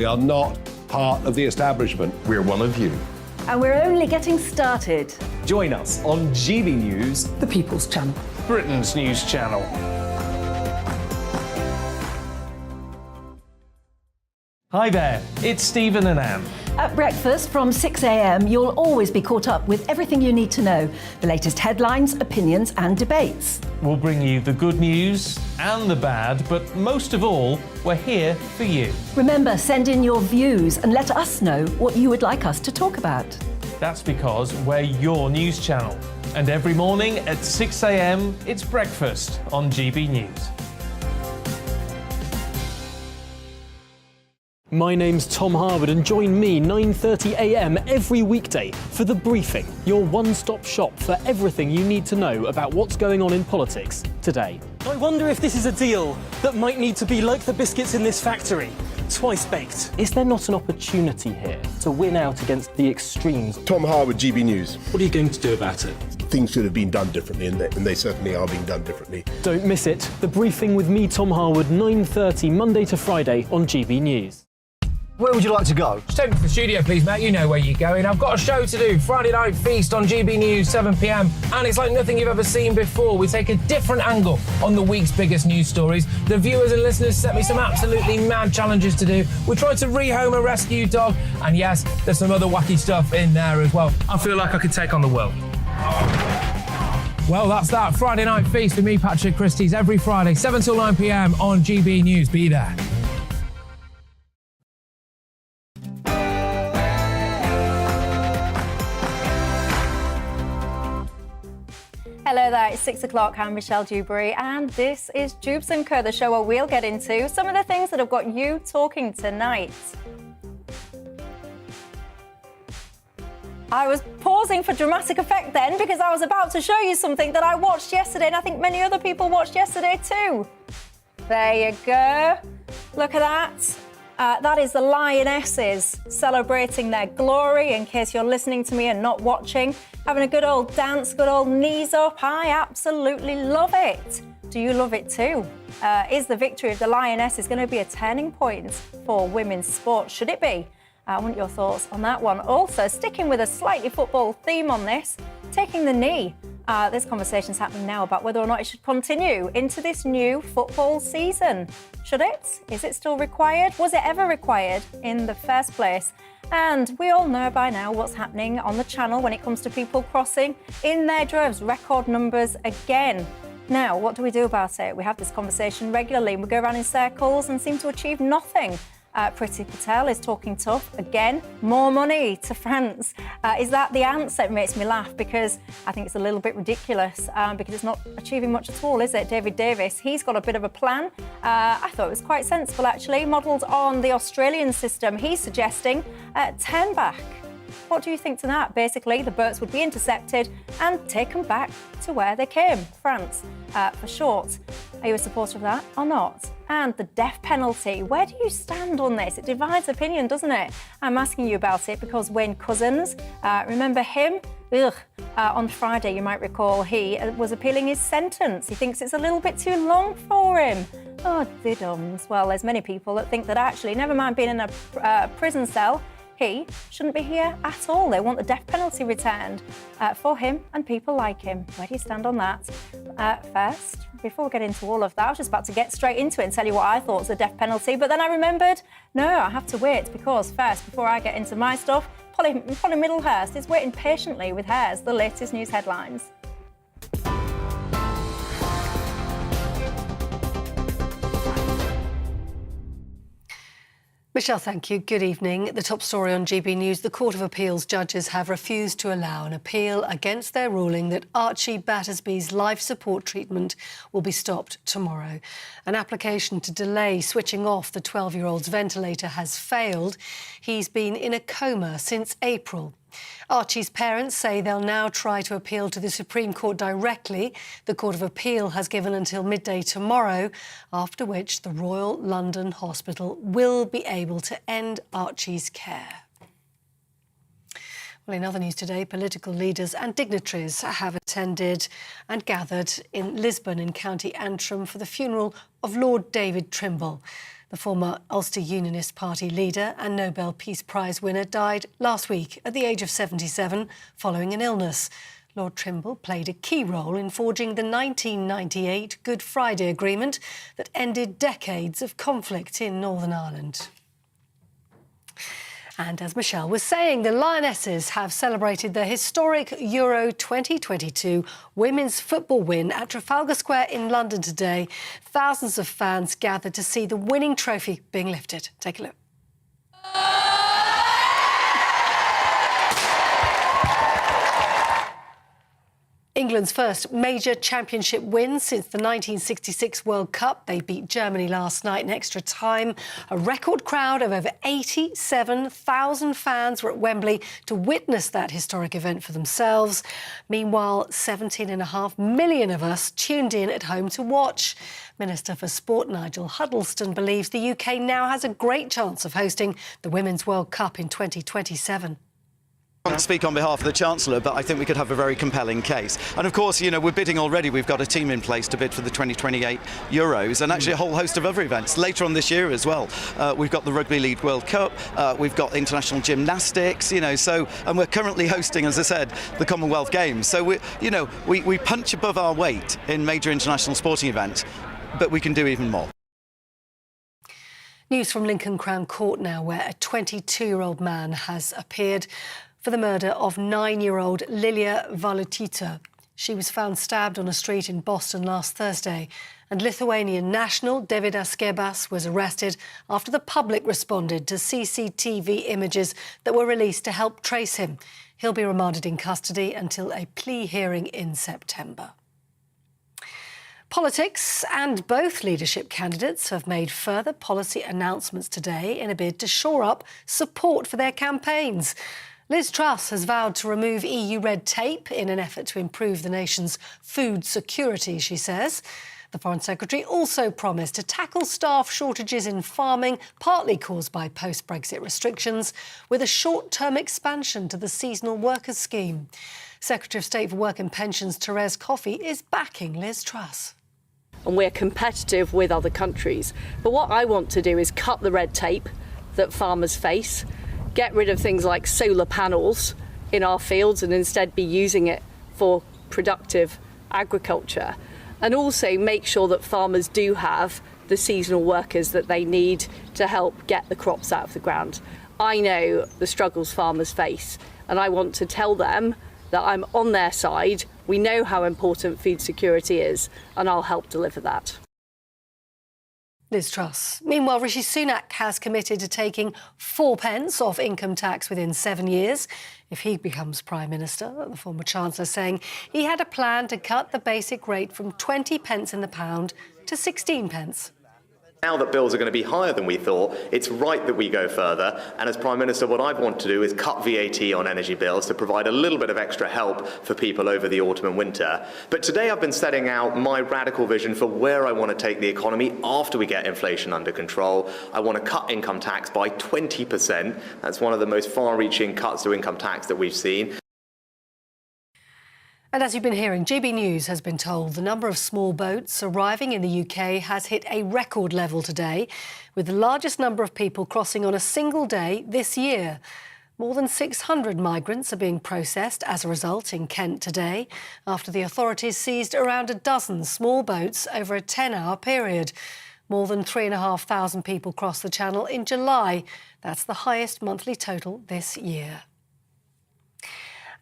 We are not part of the establishment. We're one of you. And we're only getting started. Join us on GBNews, The People's Channel. Britain's news channel. Hi there, it's Stephen and Anne. At breakfast from 6 a.m, you'll always be caught up with everything you need to know, the latest headlines, opinions and debates. We'll bring you the good news and the bad, but most of all, we're here for you. Remember, send in your views and let us know what you would like us to talk about. That's because we're your news channel. And every morning at 6 a.m, it's breakfast on GB News. My name's Tom Harwood and join me 9:30 a.m. every weekday for The Briefing, your one-stop shop for everything you need to know about what's going on in politics today. I wonder if this is a deal that might need to be like the biscuits in this factory, twice baked. Is there not an opportunity here to win out against the extremes? Tom Harwood, GB News. What are you going to do about it? Things should have been done differently, and they certainly are being done differently. Don't miss it. The Briefing with me, Tom Harwood, 9:30 Monday to Friday on GB News. Where would you like to go? Just take me to the studio, please, mate. You know where you're going. I've got a show to do. Friday Night Feast on GB News, 7 p.m. And it's like nothing you've ever seen before. We take a different angle on the week's biggest news stories. The viewers and listeners set me some absolutely mad challenges to do. We tried to rehome a rescue dog. And yes, there's some other wacky stuff in there as well. I feel like I could take on the world. Well, that's that. Friday Night Feast with me, Patrick Christie's, every Friday, 7 till 9 p.m. on GB News. Be there. Hello there, it's 6 o'clock. I'm Michelle Dewberry, and this is Dewbs & Co, the show where we'll get into some of the things that have got you talking tonight. I was pausing for dramatic effect then because I was about to show you something that I watched yesterday, and I think many other people watched yesterday too. There you go. Look at that. That is the Lionesses celebrating their glory, in case you're listening to me and not watching. Having a good old dance, good old knees up. I absolutely love it. Do you love it too? Is the victory of the Lionesses going to be a turning point for women's sport? Should it be? I want your thoughts on that one. Also, sticking with a slightly football theme on this, taking the knee. There's conversations happening now about whether or not it should continue into this new football season. Should it? Is it still required? Was it ever required in the first place? And we all know by now what's happening on the channel when it comes to people crossing in their droves, record numbers again. Now, what do we do about it? We have this conversation regularly. We go around in circles and seem to achieve nothing. Priti Patel is talking tough again. More money to France. Is that the answer? It makes me laugh because I think it's a little bit ridiculous because it's not achieving much at all, is it? David Davis, he's got a bit of a plan. I thought it was quite sensible, actually, modelled on the Australian system. He's suggesting turn back. What do you think to that? Basically, the boats would be intercepted and taken back to where they came, France, for short. Are you a supporter of that or not? And the death penalty, where do you stand on this? It divides opinion, doesn't it? I'm asking you about it because Wayne Couzens, remember him? On Friday, you might recall, he was appealing his sentence. He thinks it's a little bit too long for him. Oh, diddums. Well, there's many people that think that actually, never mind being in a prison cell, he shouldn't be here at all. They want the death penalty returned for him and people like him. Where do you stand on that? First, before we get into all of that, I was just about to get straight into it and tell you what I thought was the death penalty, but then I remembered, no, I have to wait because first, before I get into my stuff, Polly Middlehurst is waiting patiently with hers, the latest news headlines. Michelle, thank you. Good evening. The top story on GB News. The Court of Appeal's judges have refused to allow an appeal against their ruling that Archie Battersby's life support treatment will be stopped tomorrow. An application to delay switching off the 12-year-old's ventilator has failed. He's been in a coma since April. Archie's parents say they'll now try to appeal to the Supreme Court directly. The Court of Appeal has given until midday tomorrow, after which the Royal London Hospital will be able to end Archie's care. Well, in other news today, political leaders and dignitaries have attended and gathered in Lisbon in County Antrim for the funeral of Lord David Trimble. The former Ulster Unionist Party leader and Nobel Peace Prize winner died last week at the age of 77 following an illness. Lord Trimble played a key role in forging the 1998 Good Friday Agreement that ended decades of conflict in Northern Ireland. And as Michelle was saying, the Lionesses have celebrated their historic Euro 2022 women's football win at Trafalgar Square in London today. Thousands of fans gathered to see the winning trophy being lifted. Take a look. England's first major championship win since the 1966 World Cup. They beat Germany last night in extra time. A record crowd of over 87,000 fans were at Wembley to witness that historic event for themselves. Meanwhile, 17.5 million of us tuned in at home to watch. Minister for Sport Nigel Huddleston believes the UK now has a great chance of hosting the Women's World Cup in 2027. I can't speak on behalf of the Chancellor, but I think we could have a very compelling case. And of course, you know, we're bidding already. We've got a team in place to bid for the 2028 Euros and actually a whole host of other events later on this year as well. We've got the Rugby League World Cup, we've got international gymnastics, you know, so, and we're currently hosting, as I said, the Commonwealth Games. So, we punch above our weight in major international sporting events, but we can do even more. News from Lincoln Crown Court now, where a 22-year-old man has appeared for the murder of 9-year-old Lilia Valutita. She was found stabbed on a street in Boston last Thursday, and Lithuanian national David Askebas was arrested after the public responded to CCTV images that were released to help trace him. He'll be remanded in custody until a plea hearing in September. Politics, and both leadership candidates have made further policy announcements today in a bid to shore up support for their campaigns. Liz Truss has vowed to remove EU red tape in an effort to improve the nation's food security, she says. The Foreign Secretary also promised to tackle staff shortages in farming, partly caused by post-Brexit restrictions, with a short-term expansion to the seasonal workers scheme. Secretary of State for Work and Pensions Therese Coffey is backing Liz Truss. And we're competitive with other countries. But what I want to do is cut the red tape that farmers face, get rid of things like solar panels in our fields and instead be using it for productive agriculture, and also make sure that farmers do have the seasonal workers that they need to help get the crops out of the ground. I know the struggles farmers face, and I want to tell them that I'm on their side. We know how important food security is, and I'll help deliver that. Liz Truss. Meanwhile, Rishi Sunak has committed to taking 4p off income tax within 7 years if he becomes Prime Minister. The former Chancellor saying he had a plan to cut the basic rate from 20p in the pound to 16p. Now that bills are going to be higher than we thought, it's right that we go further. And as Prime Minister, what I want to do is cut VAT on energy bills to provide a little bit of extra help for people over the autumn and winter. But today I've been setting out my radical vision for where I want to take the economy after we get inflation under control. I want to cut income tax by 20%. That's one of the most far-reaching cuts to income tax that we've seen. And as you've been hearing, GB News has been told the number of small boats arriving in the UK has hit a record level today, with the largest number of people crossing on a single day this year. More than 600 migrants are being processed as a result in Kent today, after the authorities seized around a dozen small boats over a 10-hour period. More than 3,500 people crossed the Channel in July. That's the highest monthly total this year.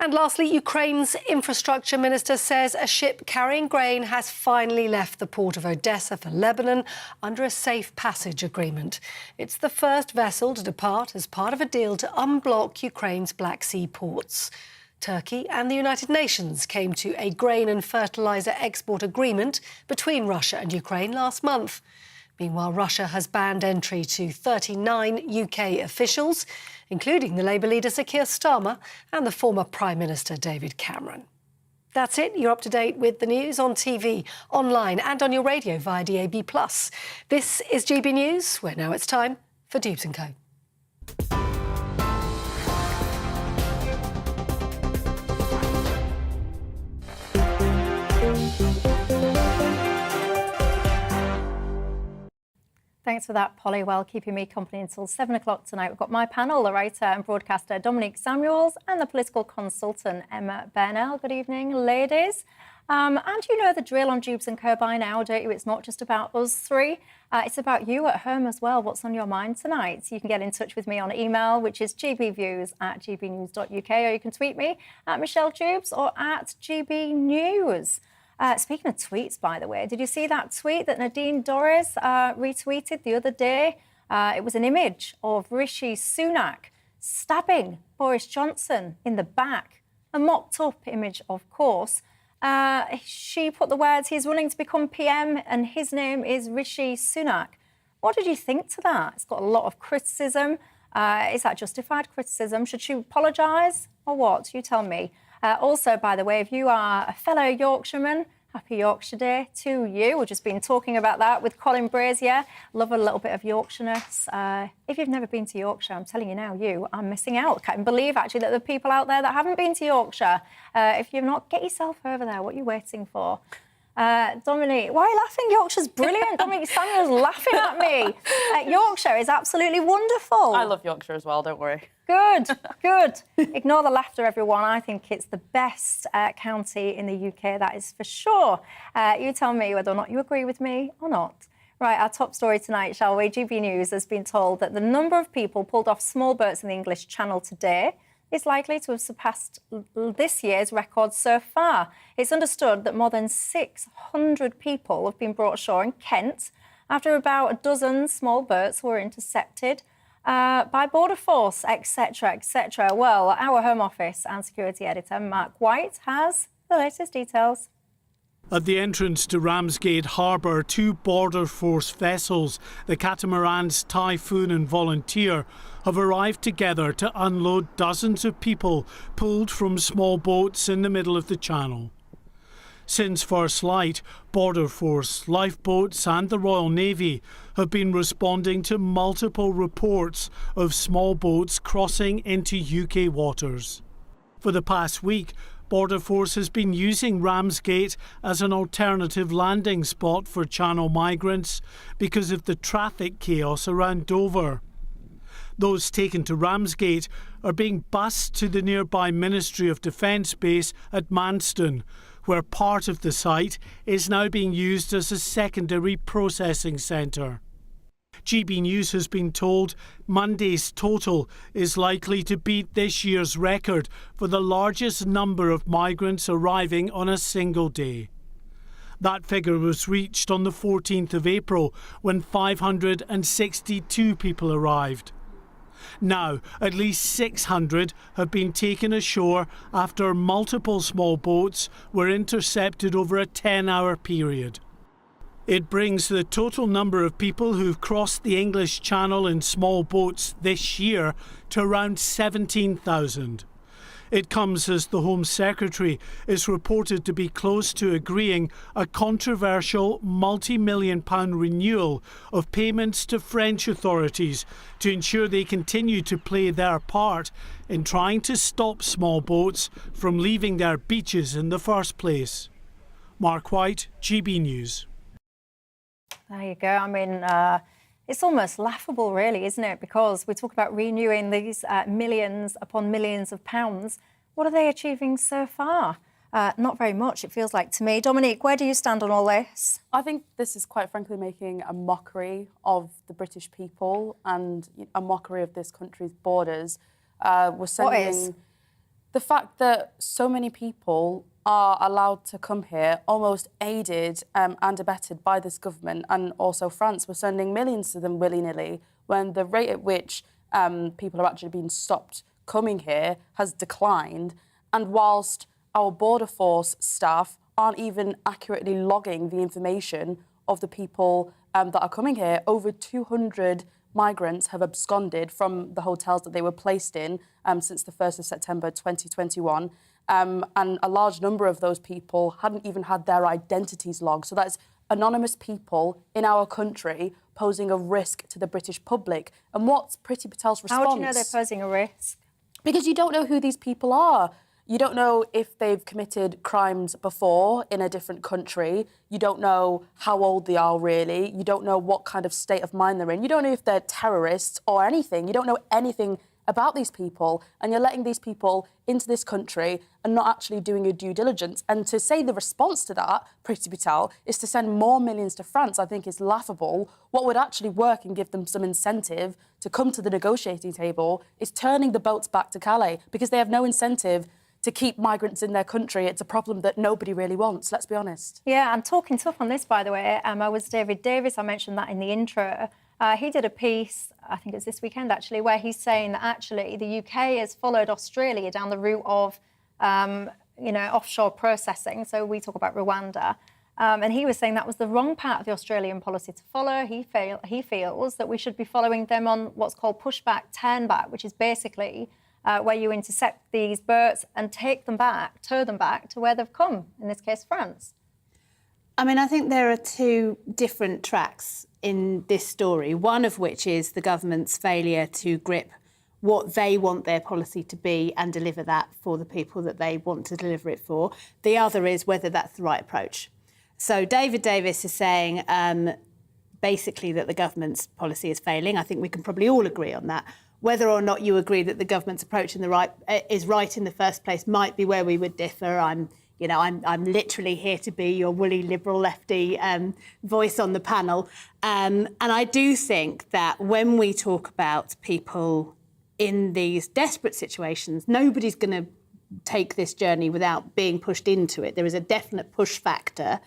And lastly, Ukraine's infrastructure minister says a ship carrying grain has finally left the port of Odessa for Lebanon under a safe passage agreement. It's the first vessel to depart as part of a deal to unblock Ukraine's Black Sea ports. Turkey and the United Nations came to a grain and fertiliser export agreement between Russia and Ukraine last month. Meanwhile, Russia has banned entry to 39 UK officials, including the Labour leader Sir Keir Starmer and the former Prime Minister David Cameron. That's it. You're up to date with the news on TV, online and on your radio via DAB+. This is GB News, where now it's time for Dewbs & Co. Thanks for that, Polly. Well, keeping me company until 7 o'clock tonight. We've got my panel, the writer and broadcaster Dominique Samuels and the political consultant Emma Burnell. Good evening, ladies. And you know the drill on Dewbs and Co by now, don't you? It's not just about us three. It's about you at home as well. What's on your mind tonight? So you can get in touch with me on email, which is gbviews@gbnews.uk, or you can tweet me at Michelle Dewbs or at GBNews. Speaking of tweets, by the way, did you see that tweet that Nadine Dorries retweeted the other day? It was an image of Rishi Sunak stabbing Boris Johnson in the back. A mocked-up image, of course. She put the words, he's running to become PM and his name is Rishi Sunak. What did you think to that? It's got a lot of criticism. Is that justified criticism? Should she apologise or what? You tell me. Also, by the way, if you are a fellow Yorkshireman, happy Yorkshire Day to you. We've just been talking about that with Colin Brazier. Love a little bit of Yorkshireness. If you've never been to Yorkshire, I'm telling you now, you are missing out. I can't believe, actually, that there are people out there that haven't been to Yorkshire. If you've not, get yourself over there. What are you waiting for? Dominique, why are you laughing? Yorkshire's brilliant. Dominique Samuel's laughing at me. Yorkshire is absolutely wonderful. I love Yorkshire as well, don't worry. Good, good. Ignore the laughter, everyone. I think it's the best county in the UK, that is for sure. You tell me whether or not you agree with me or not. Right, our top story tonight, shall we? GB News has been told that the number of people pulled off small boats in the English Channel today is likely to have surpassed this year's record so far. It's understood that more than 600 people have been brought ashore in Kent after about a dozen small boats were intercepted by Border Force, etc., etc. Well, our Home Office and security editor, Mark White, has the latest details. At the entrance to Ramsgate Harbour, two Border Force vessels, the catamarans Typhoon and Volunteer, have arrived together to unload dozens of people pulled from small boats in the middle of the channel. Since first light, Border Force, lifeboats and the Royal Navy have been responding to multiple reports of small boats crossing into UK waters. For the past week, Border Force has been using Ramsgate as an alternative landing spot for Channel migrants because of the traffic chaos around Dover. Those taken to Ramsgate are being bussed to the nearby Ministry of Defence base at Manston, where part of the site is now being used as a secondary processing centre. GB News has been told Monday's total is likely to beat this year's record for the largest number of migrants arriving on a single day. That figure was reached on the 14th of April when 562 people arrived. Now, at least 600 have been taken ashore after multiple small boats were intercepted over a 10-hour period. It brings the total number of people who've crossed the English Channel in small boats this year to around 17,000. It comes as the Home Secretary is reported to be close to agreeing a controversial multi-million-pound renewal of payments to French authorities to ensure they continue to play their part in trying to stop small boats from leaving their beaches in the first place. Mark White, GB News. There you go. I mean, it's almost laughable, really, isn't it? Because we talk about renewing these millions upon millions of pounds. What are they achieving so far? Not very much, it feels like to me. Dominique, where do you stand on all this? I think this is quite frankly making a mockery of the British people and a mockery of this country's borders. We're sending What is? The fact that so many people are allowed to come here, almost aided and abetted by this government and also France. We're sending millions to them willy-nilly when the rate at which people are actually being stopped coming here has declined. And whilst our Border Force staff aren't even accurately logging the information of the people that are coming here, over 200 migrants have absconded from the hotels that they were placed in since the 1st of September 2021. And a large number of those people hadn't even had their identities logged. So that's anonymous people in our country posing a risk to the British public. And what's Priti Patel's response? How do you know they're posing a risk? Because you don't know who these people are. You don't know if they've committed crimes before in a different country. You don't know how old they are, really. You don't know what kind of state of mind they're in. You don't know if they're terrorists or anything. You don't know anything about these people, and you're letting these people into this country and not actually doing your due diligence. And to say the response to that, Priti Patel, is to send more millions to France, I think is laughable. What would actually work and give them some incentive to come to the negotiating table is turning the boats back to Calais, because they have no incentive to keep migrants in their country. It's a problem that nobody really wants, let's be honest. Yeah, and talking tough on this, by the way, I was David Davis, I mentioned that in the intro. He did a piece, I think it's this weekend actually, where he's saying that actually the UK has followed Australia down the route of, offshore processing. So we talk about Rwanda. And he was saying that was the wrong part of the Australian policy to follow. He feels that we should be following them on what's called pushback, turn back, which is basically where you intercept these boats and tow them back to where they've come, in this case, France. I mean, I think there are two different tracks in this story, one of which is the government's failure to grip what they want their policy to be and deliver that for the people that they want to deliver it for. The other is whether that's the right approach. So David Davis is saying basically that the government's policy is failing. I think we can probably all agree on that. Whether or not you agree that the government's approach is right in the first place might be where we would differ. I'm literally here to be your woolly liberal lefty voice on the panel. And I do think that when we talk about people in these desperate situations, nobody's going to take this journey without being pushed into it. There is a definite push factor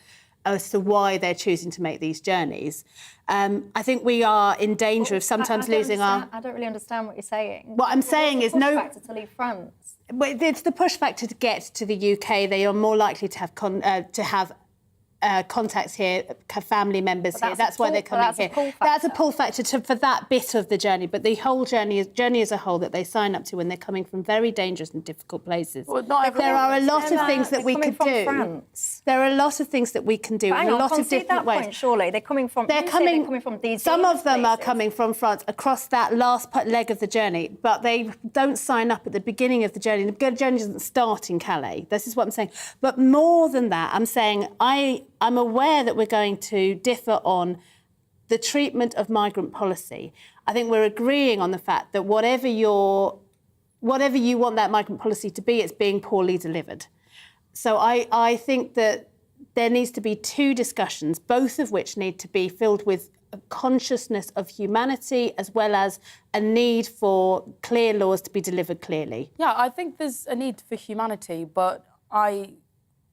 as to why they're choosing to make these journeys. I think we are in danger of sometimes losing our... I don't really understand what you're saying. What I'm saying is no... Push factor to leave France. But it's the push factor to get to the UK. They are more likely to have contacts here, have family members here. That's why they're coming here. That's a pull factor for that bit of the journey. But the whole journey as a whole that they sign up to when they're coming from very dangerous and difficult places. Well, there are a lot of things that we could do. France. There are a lot of things that we can do in a lot of different ways. Point, surely they're coming from. They're coming from these. Some of them are coming from France across that last leg of the journey, but they don't sign up at the beginning of the journey. The journey doesn't start in Calais. This is what I'm saying. But more than that, I'm saying I'm aware that we're going to differ on the treatment of migrant policy. I think we're agreeing on the fact that whatever you want that migrant policy to be, it's being poorly delivered. So I think that there needs to be two discussions, both of which need to be filled with a consciousness of humanity as well as a need for clear laws to be delivered clearly. Yeah, I think there's a need for humanity, but I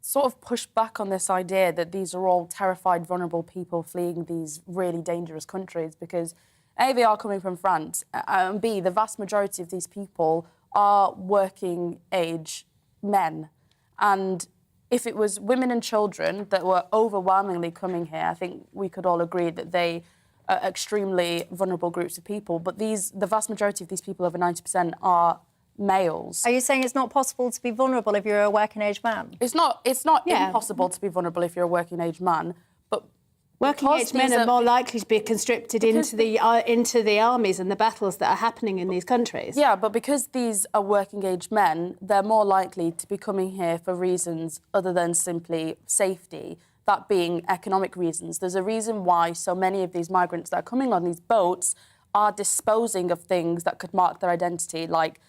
sort of push back on this idea that these are all terrified, vulnerable people fleeing these really dangerous countries, because A, they are coming from France, and B, the vast majority of these people are working age men. And if it was women and children that were overwhelmingly coming here, I think we could all agree that they are extremely vulnerable groups of people. But the vast majority of these people, over 90%, are males. Are you saying it's not possible to be vulnerable if you're a working age man? It's not impossible to be vulnerable if you're a working age man, but working age men are more likely to be conscripted into the armies and the battles that are happening in these countries. Yeah, but because these are working age men, they're more likely to be coming here for reasons other than simply safety, that being economic reasons. There's a reason why so many of these migrants that are coming on these boats are disposing of things that could mark their identity, like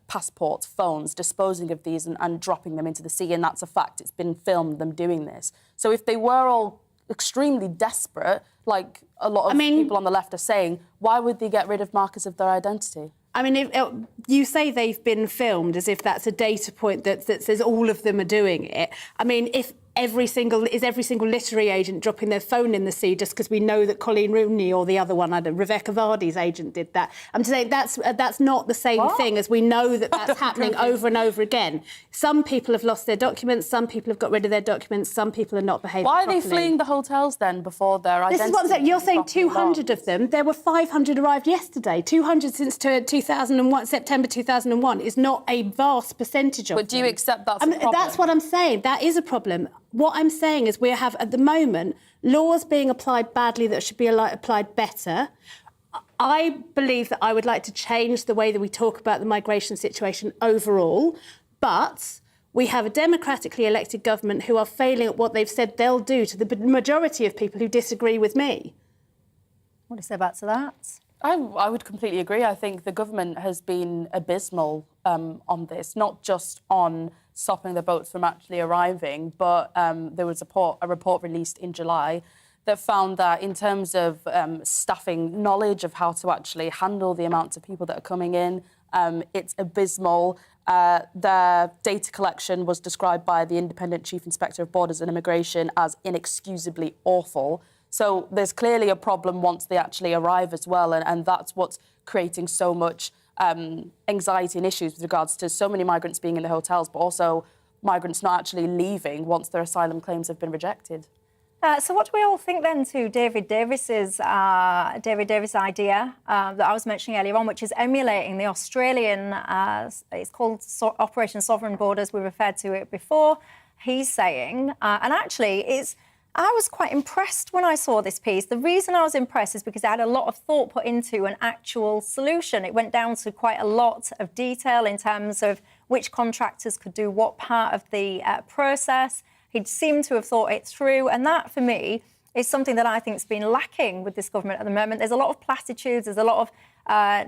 passports, phones, disposing of these and dropping them into the sea, and that's a fact. It's been filmed, them doing this. So if they were all extremely desperate, like a lot of people on the left are saying, why would they get rid of markers of their identity? I mean, you say they've been filmed as if that's a data point that says all of them are doing it. I mean, if every single literary agent dropping their phone in the sea just because we know that Colleen Rooney or the other one, Rebecca Vardy's agent did that. I'm saying that's not the same thing as we know that's happening over and over again. Some people have lost their documents, some people have got rid of their documents, some people are not behaving properly. Why are they fleeing the hotels then before their identity? This is what I'm saying. You're saying 200 of them. There were 500 arrived yesterday. 200 since 2001, September 2001 is not a vast percentage of them. But do you accept that's a problem? That's what I'm saying. That is a problem. What I'm saying is we have, at the moment, laws being applied badly that should be applied better. I believe that I would like to change the way that we talk about the migration situation overall. But we have a democratically elected government who are failing at what they've said they'll do to the majority of people who disagree with me. What do you say back to that? I would completely agree. I think the government has been abysmal on this, not just on stopping the boats from actually arriving, but there was a report released in July that found that in terms of staffing knowledge of how to actually handle the amounts of people that are coming in, it's abysmal. The data collection was described by the Independent Chief Inspector of Borders and Immigration as inexcusably awful. So there's clearly a problem once they actually arrive as well, and that's what's creating so much anxiety and issues with regards to so many migrants being in the hotels, but also migrants not actually leaving once their asylum claims have been rejected. So what do we all think then to David Davis' idea that I was mentioning earlier on, which is emulating the Australian, it's called Operation Sovereign Borders, we referred to it before. He's saying, and actually I was quite impressed when I saw this piece. The reason I was impressed is because I had a lot of thought put into an actual solution. It went down to quite a lot of detail in terms of which contractors could do what part of the process. He'd seemed to have thought it through, and that, for me, is something that I think has been lacking with this government at the moment. There's a lot of platitudes, there's a lot of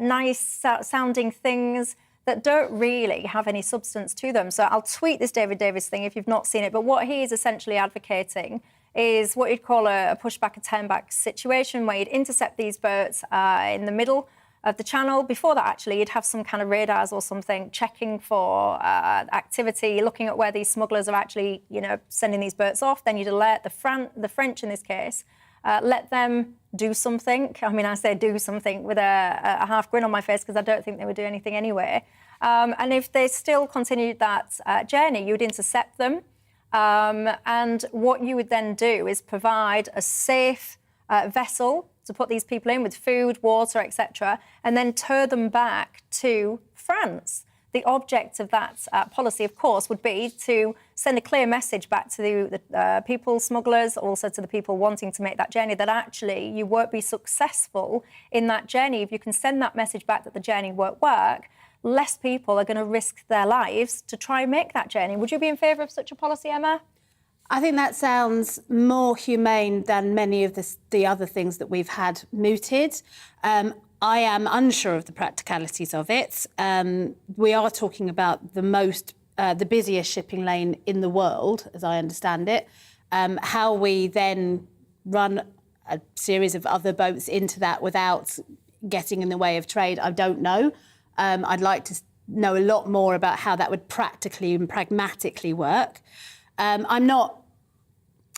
nice-sounding things that don't really have any substance to them. So I'll tweet this David Davis thing if you've not seen it, but what he is essentially advocating is what you'd call a pushback, a turn-back situation where you'd intercept these boats in the middle of the channel. Before that, actually, you'd have some kind of radars or something checking for activity, looking at where these smugglers are actually, sending these boats off. Then you'd alert the French, in this case, let them do something. I mean, I say do something with a half grin on my face because I don't think they would do anything anyway. And if they still continued that journey, you'd intercept them. And what you would then do is provide a safe vessel to put these people in with food, water, etc., and then tow them back to France. The object of that policy, of course, would be to send a clear message back to the people smugglers, also to the people wanting to make that journey, that actually you won't be successful in that journey. If you can send that message back that the journey won't work, less people are going to risk their lives to try and make that journey. Would you be in favour of such a policy, Emma? I think that sounds more humane than many of the other things that we've had mooted. I am unsure of the practicalities of it. We are talking about the busiest shipping lane in the world, as I understand it. How we then run a series of other boats into that without getting in the way of trade, I don't know. I'd like to know a lot more about how that would practically and pragmatically work. I'm not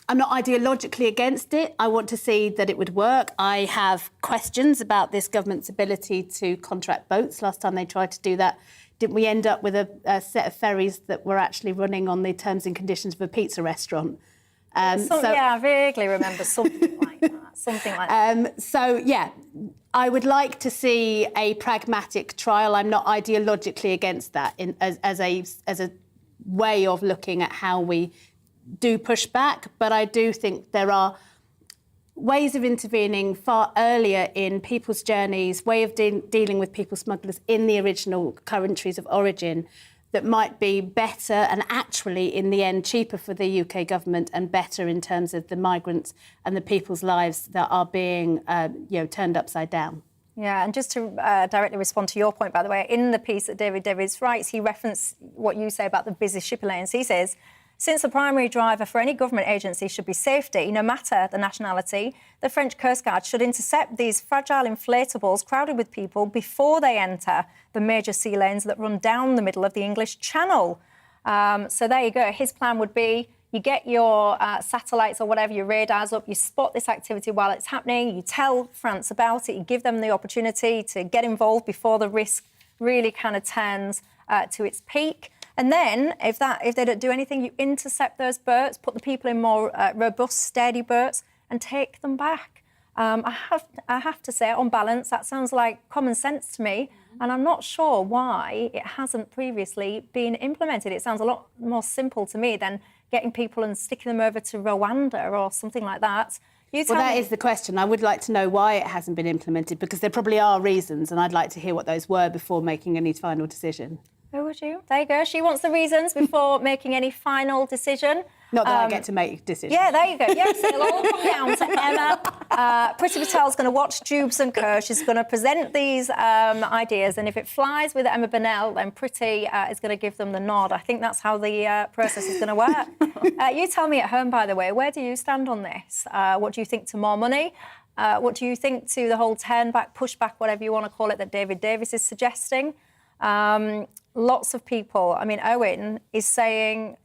ideologically against it. I want to see that it would work. I have questions about this government's ability to contract boats. Last time they tried to do that, didn't we end up with a set of ferries that were actually running on the terms and conditions of a pizza restaurant? Yeah, I vaguely remember something like that. I would like to see a pragmatic trial. I'm not ideologically against that as a way of looking at how we do push back, but I do think there are ways of intervening far earlier in people's journeys, way of dealing with people smugglers in the original countries of origin that might be better and actually, in the end, cheaper for the UK government and better in terms of the migrants and the people's lives that are being, turned upside down. Yeah, and just to directly respond to your point, by the way, in the piece that David Davis writes, he referenced what you say about the busy shipping lanes. He says, since the primary driver for any government agency should be safety, no matter the nationality, the French Coast Guard should intercept these fragile inflatables crowded with people before they enter the major sea lanes that run down the middle of the English Channel. So there you go. His plan would be you get your satellites or whatever, your radars up, you spot this activity while it's happening, you tell France about it, you give them the opportunity to get involved before the risk really kind of turns to its peak. And then, if they don't do anything, you intercept those boats, put the people in more robust, steady boats, and take them back. I have to say, on balance, that sounds like common sense to me, and I'm not sure why it hasn't previously been implemented. It sounds a lot more simple to me than getting people and sticking them over to Rwanda or something like that. That is the question. I would like to know why it hasn't been implemented, because there probably are reasons, and I'd like to hear what those were before making any final decision. Who would you? There you go. She wants the reasons before making any final decision. Not that I get to make decisions. Yeah, there you go. Yes, it'll all come down to Emma. Priti Patel's going to watch Dewbs and Co. She's going to present these ideas, and if it flies with Emma Burnell, then Priti is going to give them the nod. I think that's how the process is going to work. You tell me at home, by the way, where do you stand on this? What do you think to more money? What do you think to the whole turn back, push back, whatever you want to call it, that David Davis is suggesting? Lots of people. I mean, Owen is saying,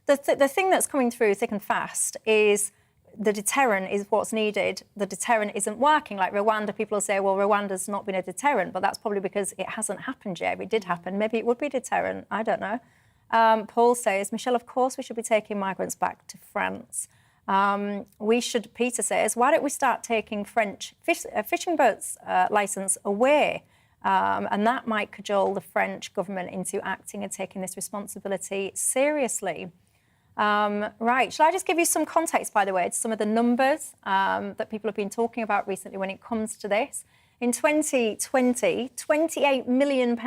the thing that's coming through thick and fast is the deterrent is what's needed. The deterrent isn't working. Like Rwanda, people will say, well, Rwanda's not been a deterrent, but that's probably because it hasn't happened yet. If it did happen, maybe it would be a deterrent. I don't know. Paul says, Michelle, of course we should be taking migrants back to France. Peter says, why don't we start taking French fishing boats licence away? And that might cajole the French government into acting and taking this responsibility seriously. Right, shall I just give you some context, by the way, to some of the numbers that people have been talking about recently when it comes to this. In 2020, £28 million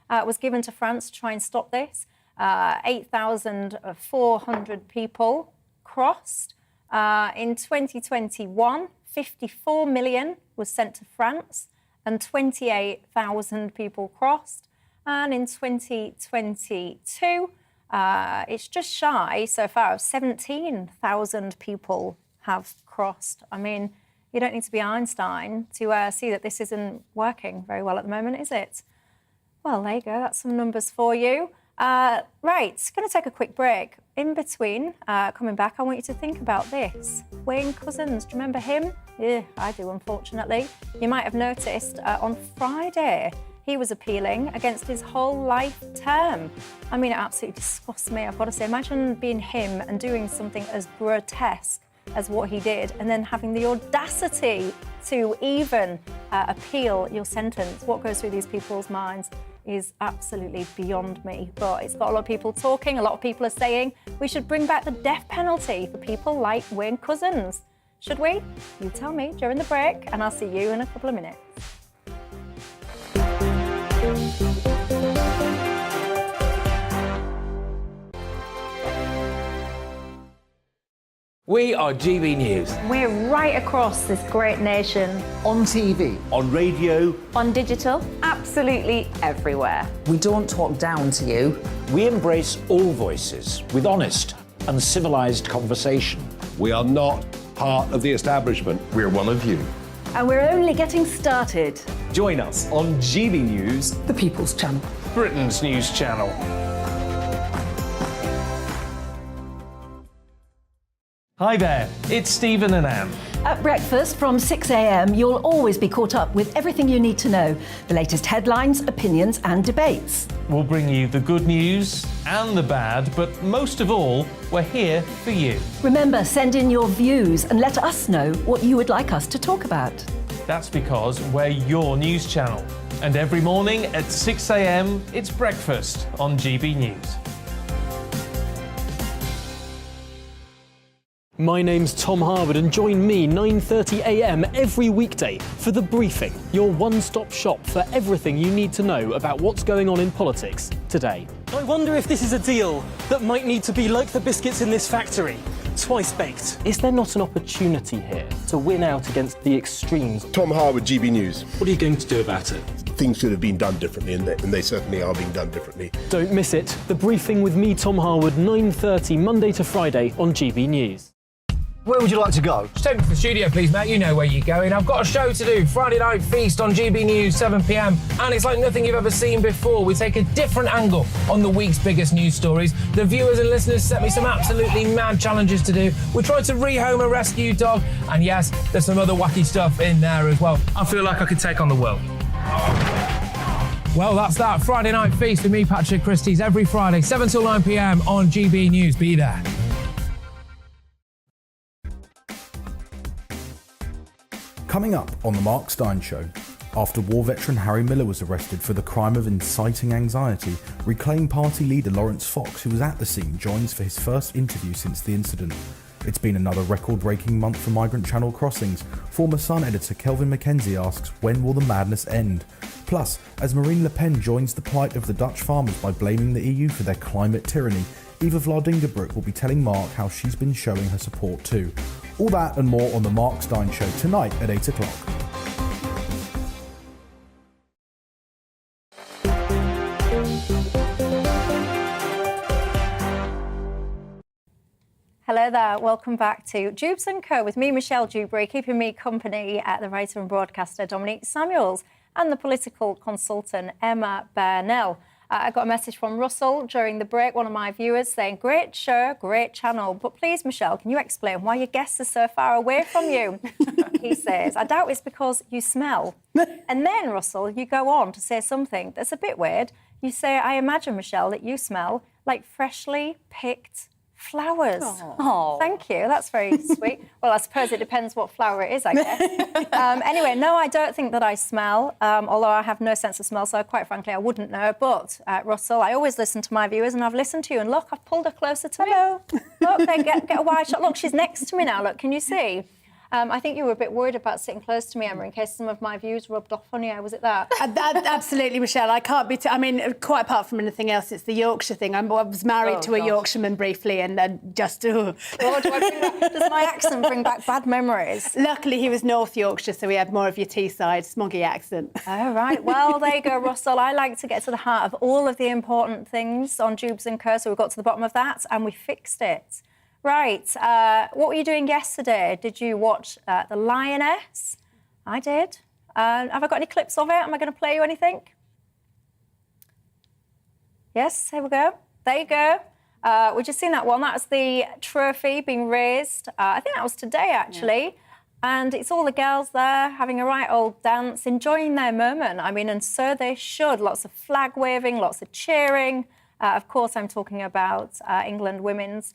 was given to France to try and stop this. 8,400 people crossed. In 2021, 54 million was sent to France and 28,000 people crossed. And in 2022, it's just shy so far of 17,000 people have crossed. I mean, you don't need to be Einstein to see that this isn't working very well at the moment, is it? Well, there you go. That's some numbers for you. Right, going to take a quick break. In between, coming back, I want you to think about this. Wayne Couzens, do you remember him? Yeah, I do, unfortunately. You might have noticed on Friday, he was appealing against his whole life term. I mean, it absolutely disgusts me, I've got to say. Imagine being him and doing something as grotesque as what he did, and then having the audacity to even appeal your sentence. What goes through these people's minds is absolutely beyond me. But it's got a lot of people talking. A lot of people are saying we should bring back the death penalty for people like Wayne Couzens. Should we? You tell me during the break, and I'll see you in a couple of minutes. We are GB News. We're right across this great nation. On TV. On radio. On digital. Absolutely everywhere. We don't talk down to you. We embrace all voices with honest and civilised conversation. We are not part of the establishment. We're one of you. And we're only getting started. Join us on GB News, the People's Channel, Britain's news channel. Hi there, it's Stephen and Anne. At breakfast from 6 a.m, you'll always be caught up with everything you need to know, the latest headlines, opinions and debates. We'll bring you the good news and the bad, but most of all, we're here for you. Remember, send in your views and let us know what you would like us to talk about. That's because we're your news channel. And every morning at 6 a.m, it's breakfast on GB News. My name's Tom Harwood, and join me 9:30 a.m. every weekday for The Briefing, your one-stop shop for everything you need to know about what's going on in politics today. I wonder if this is a deal that might need to be like the biscuits in this factory, twice baked. Is there not an opportunity here to win out against the extremes? Tom Harwood, GB News. What are you going to do about it? Things should have been done differently, and they certainly are being done differently. Don't miss it. The Briefing with me, Tom Harwood, 9:30 Monday to Friday on GB News. Where would you like to go? Just take me to the studio, please, mate. You know where you're going. I've got a show to do. Friday Night Feast on GB News, 7 p.m. And it's like nothing you've ever seen before. We take a different angle on the week's biggest news stories. The viewers and listeners set me some absolutely mad challenges to do. We tried to rehome a rescue dog. And yes, there's some other wacky stuff in there as well. I feel like I could take on the world. Well, that's that. Friday Night Feast with me, Patrick Christie's, every Friday, 7 till 9 p.m. on GB News. Be there. Coming up on The Mark Steyn Show, after war veteran Harry Miller was arrested for the crime of inciting anxiety, Reclaim Party leader Lawrence Fox, who was at the scene, joins for his first interview since the incident. It's been another record-breaking month for migrant channel crossings. Former Sun editor Kelvin Mackenzie asks, when will the madness end? Plus, as Marine Le Pen joins the plight of the Dutch farmers by blaming the EU for their climate tyranny, Eva Vladingerbroek will be telling Mark how she's been showing her support too. All that and more on The Mark Steyn Show tonight at 8 o'clock. Hello there, welcome back to Dewbs & Co. with me, Michelle Dewberry, keeping me company at the writer and broadcaster Dominique Samuels and the political consultant Emma Burnell. I got a message from Russell during the break, one of my viewers, saying, great show, great channel, but please, Michelle, can you explain why your guests are so far away from you? He says, I doubt it's because you smell. And then, Russell, you go on to say something that's a bit weird. You say, I imagine, Michelle, that you smell like freshly picked flowers. Oh, thank you. That's very sweet. Well, I suppose it depends what flower it is, I guess. Anyway, no, I don't think that I smell, although I have no sense of smell, so quite frankly, I wouldn't know. But, Russell, I always listen to my viewers, and I've listened to you, and look, I've pulled her closer to me. Look, there, get a wide shot. Look, she's next to me now. Look, can you see? I think you were a bit worried about sitting close to me, Emma, in case some of my views rubbed off on you. Was it that? Absolutely, Michelle. I can't be... I mean, quite apart from anything else, it's the Yorkshire thing. I was married to a Yorkshireman briefly and just... Oh, do I bring back, does my accent bring back bad memories? Luckily, he was North Yorkshire, so we had more of your Teesside, smoggy accent. Oh, right. Well, there you go, Russell. I like to get to the heart of all of the important things on Dewbs & Co, so we got to the bottom of that and we fixed it. Right, what were you doing yesterday? Did you watch the Lioness? I did. Have I got any clips of it? Am I going to play you anything? Yes, here we go. There you go. We've just seen that one. That was the trophy being raised. I think that was today, actually. Yeah. And it's all the girls there having a right old dance, enjoying their moment. I mean, and so they should. Lots of flag waving, lots of cheering. Of course, I'm talking about England women's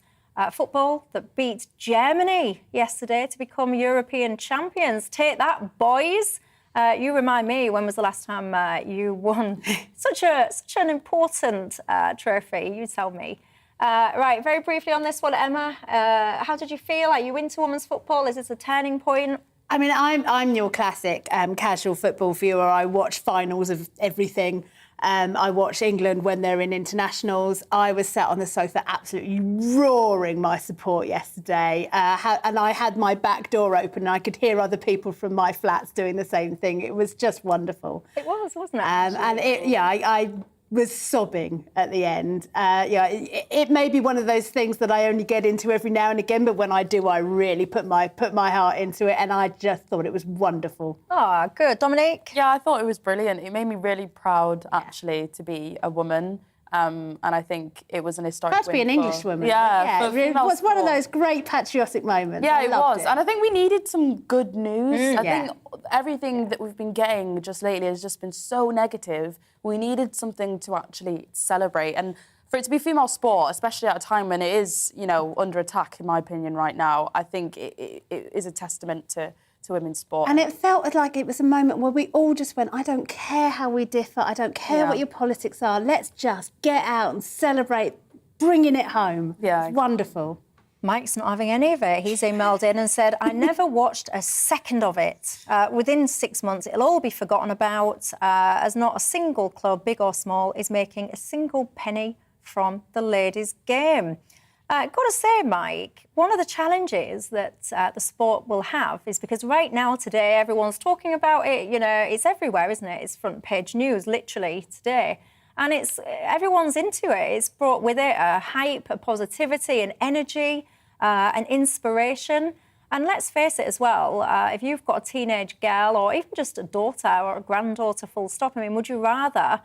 football that beat Germany yesterday to become European champions. Take that, boys. You remind me, when was the last time you won such an important trophy? You tell me. Right, very briefly on this one, Emma. How did you feel? Are you into women's football? Is this a turning point? I mean, I'm your classic casual football viewer. I watch finals of everything. I watch England when they're in internationals. I was sat on the sofa absolutely roaring my support yesterday. And I had my back door open and I could hear other people from my flats doing the same thing. It was just wonderful. It was, wasn't it? I was sobbing at the end. It may be one of those things that I only get into every now and again, but when I do, I really put my heart into it, and I just thought it was wonderful. Oh, good. Dominique? Yeah, I thought it was brilliant. It made me really proud, actually, to be a woman. And I think it was an historic win. To be an English woman. Yeah. It was one of those great patriotic moments. Yeah, it was. And I think we needed some good news. I think everything Yeah. that we've been getting just lately has just been so negative. We needed something to actually celebrate. And for it to be female sport, especially at a time when it is, you know, under attack, in my opinion, right now, I think it is a testament to women's sport. And it felt like it was a moment where we all just went, I don't care how we differ, I don't care what your politics are, let's just get out and celebrate bringing it home. Yeah. It's wonderful. Mike's not having any of it. He's emailed in and said, I never watched a second of it. Within 6 months, it'll all be forgotten about, as not a single club, big or small, is making a single penny from the ladies' game. Got to say, Mike, one of the challenges that the sport will have is because right now, today, everyone's talking about it. You know, it's everywhere, isn't it? It's front page news, literally, today. And everyone's into it. It's brought with it a hype, a positivity, an energy, an inspiration. And let's face it as well, if you've got a teenage girl or even just a daughter or a granddaughter, full stop, I mean, would you rather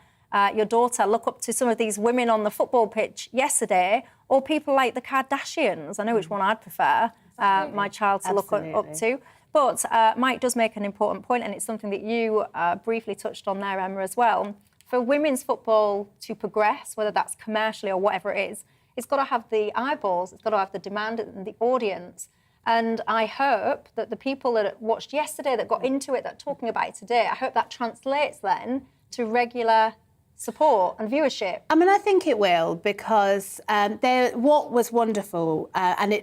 your daughter look up to some of these women on the football pitch yesterday or people like the Kardashians? I know which one I'd prefer my child to look up to. But Mike does make an important point, and it's something that you briefly touched on there, Emma, as well. For women's football to progress, whether that's commercially or whatever it is, it's got to have the eyeballs, it's got to have the demand and the audience. And I hope that the people that watched yesterday, that got into it, that are talking about it today, I hope that translates then to regular support and viewership? I mean, I think it will, because what was wonderful, and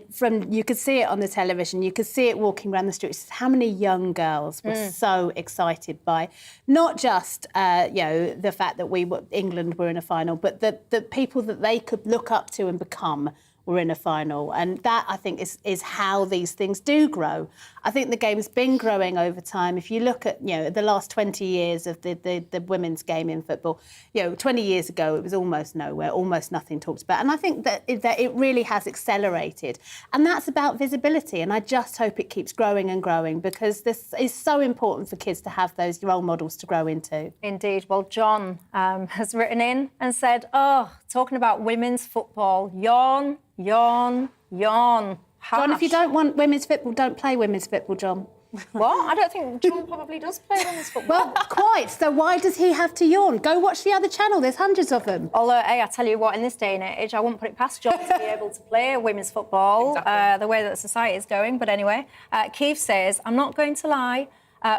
you could see it on the television, you could see it walking around the streets, how many young girls were so excited by not just the fact that England were in a final, but the people that they could look up to and become were in a final. And that, I think, is how these things do grow. I think the game's been growing over time. If you look at, the last 20 years of the women's game in football, 20 years ago, it was almost nowhere, almost nothing talked about. And I think that it really has accelerated. And that's about visibility. And I just hope it keeps growing and growing, because this is so important for kids to have those role models to grow into. Indeed. Well, John has written in and said, talking about women's football, yawn, yawn, yawn. John, if you don't want women's football, don't play women's football, John. What? I don't think John probably does play women's football. Well, quite. So why does he have to yawn? Go watch the other channel. There's hundreds of them. Although, hey, I tell you what, in this day and age, I wouldn't put it past John to be able to play women's football the way that society is going. But anyway, Keith says, I'm not going to lie,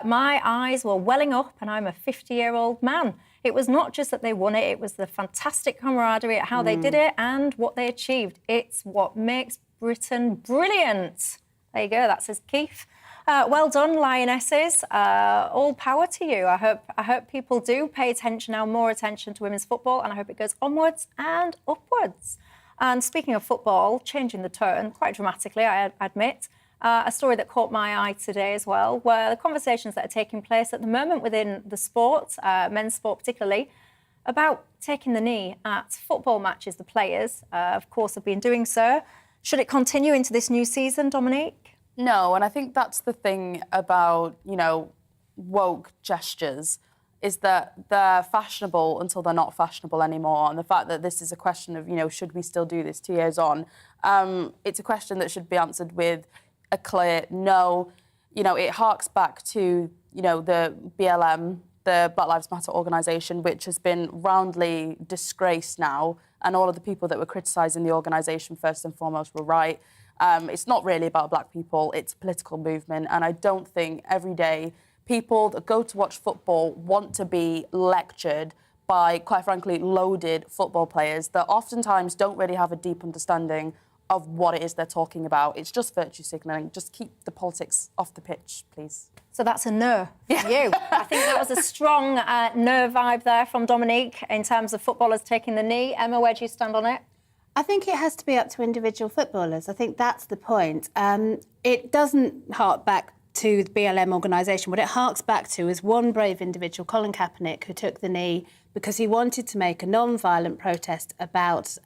my eyes were welling up and I'm a 50-year-old man. It was not just that they won it, it was the fantastic camaraderie at how they did it and what they achieved. It's what makes Britain brilliant. There you go, that says Keith. Well done, Lionesses. All power to you. I hope people do pay attention now, more attention to women's football, and I hope it goes onwards and upwards. And speaking of football, changing the tone quite dramatically, I admit, a story that caught my eye today as well, were the conversations that are taking place at the moment within the sport, men's sport particularly, about taking the knee at football matches. The players, of course, have been doing so. Should it continue into this new season, Dominique? No, and I think that's the thing about, woke gestures, is that they're fashionable until they're not fashionable anymore. And the fact that this is a question of, should we still do this 2 years on? It's a question that should be answered with a clear no. It harks back to, the BLM, the Black Lives Matter organisation, which has been roundly disgraced now, and all of the people that were criticising the organisation first and foremost were right. It's not really about black people, it's a political movement, and I don't think every day people that go to watch football want to be lectured by, quite frankly, loaded football players that oftentimes don't really have a deep understanding of what it is they're talking about. It's just virtue signalling. Just keep the politics off the pitch, please. So that's a no for you. I think that was a strong no vibe there from Dominique in terms of footballers taking the knee. Emma, where do you stand on it? I think it has to be up to individual footballers. I think that's the point. It doesn't hark back to the BLM organisation. What it harks back to is one brave individual, Colin Kaepernick, who took the knee because he wanted to make a non-violent protest about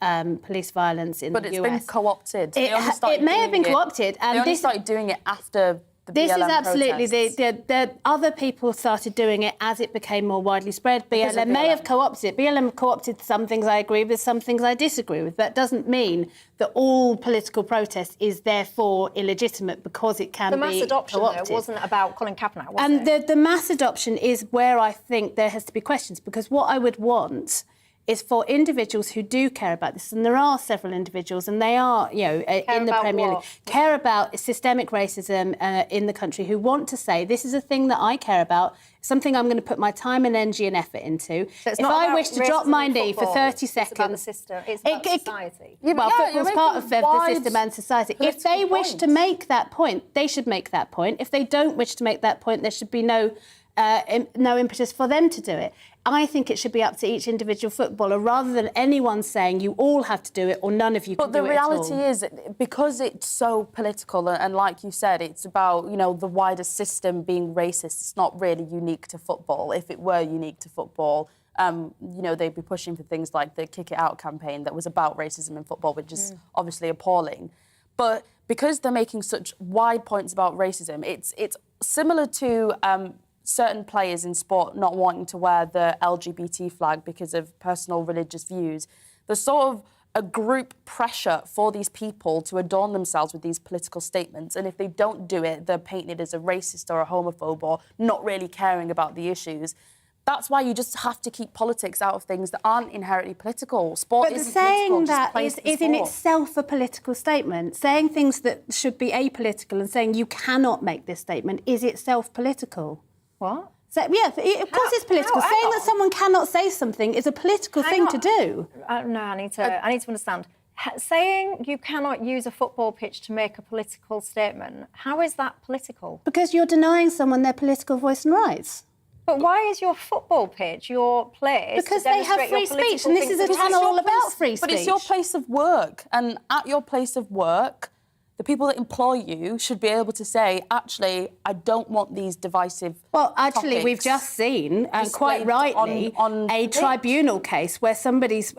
police violence in the US. But it's been co-opted. It may have been co-opted. And they only started doing it after the BLM This is absolutely protests. the other people started doing it as it became more widely spread. BLM may have co-opted it. BLM have co-opted some things I agree with, some things I disagree with. That doesn't mean that all political protest is therefore illegitimate because it can be co-opted. The mass adoption, though, wasn't about Colin Kaepernick, was it? The mass adoption is where I think there has to be questions, because what I would want is for individuals who do care about this, and there are several individuals, and they are, in the Premier League, care about systemic racism in the country, who want to say, this is a thing that I care about, something I'm going to put my time and energy and effort into. So if I wish to drop my knee for 30 seconds... It's about the system, it's about society. Football's part of the system and society. If they wish to make that point, they should make that point. If they don't wish to make that point, there should be no impetus for them to do it. I think it should be up to each individual footballer, rather than anyone saying you all have to do it or none of you can do it at all. But the reality is, because it's so political, and like you said, it's about, the wider system being racist, it's not really unique to football. If it were unique to football, they'd be pushing for things like the Kick It Out campaign that was about racism in football, which is obviously appalling. But because they're making such wide points about racism, it's similar to... certain players in sport not wanting to wear the LGBT flag because of personal religious views. There's sort of a group pressure for these people to adorn themselves with these political statements, and if they don't do it, they're painted as a racist or a homophobe or not really caring about the issues. That's why you just have to keep politics out of things that aren't inherently political. Sport isn't political. But saying that is in itself a political statement. Saying things that should be apolitical and saying you cannot make this statement is itself political. What? So, yeah, of course it's political. Saying that someone cannot say something is a political thing to do. No, I need to understand. Saying you cannot use a football pitch to make a political statement, how is that political? Because you're denying someone their political voice and rights. But why is your football pitch your place? Because they have free speech, and this is a channel all about free speech. But it's your place of work, and at your place of work, the people that employ you should be able to say, actually, I don't want these divisive Well, actually, topics we've just seen, and quite displayed rightly, on a tribunal case where somebody's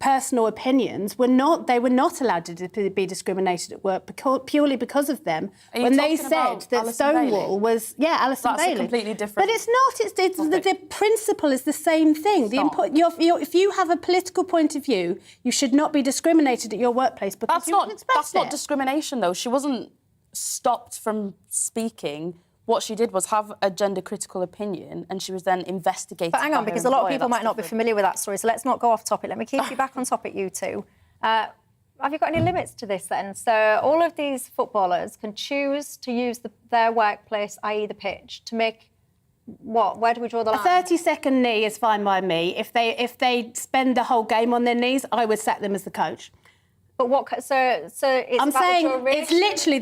personal opinions were not allowed to be discriminated at work purely because of them. Are you when they talking said about that Alison Stonewall Bailey? was Alison That's Bailey. a completely different. But it's not. It's the principle is the same thing. If you have a political point of view, you should not be discriminated at your workplace because you can express That's not discrimination, though. She wasn't stopped from speaking. What she did was have a gender-critical opinion, and she was then investigated. But hang on, because a lot of people might not be familiar with that story, so let's not go off topic. Let me keep you back on topic, you two. Have you got any limits to this, then? So all of these footballers can choose to use their workplace, i.e. the pitch, to make what? Where do we draw the line? A 30-second knee is fine by me. If they spend the whole game on their knees, I would sack them as the coach. But what? So it's I'm saying it's literally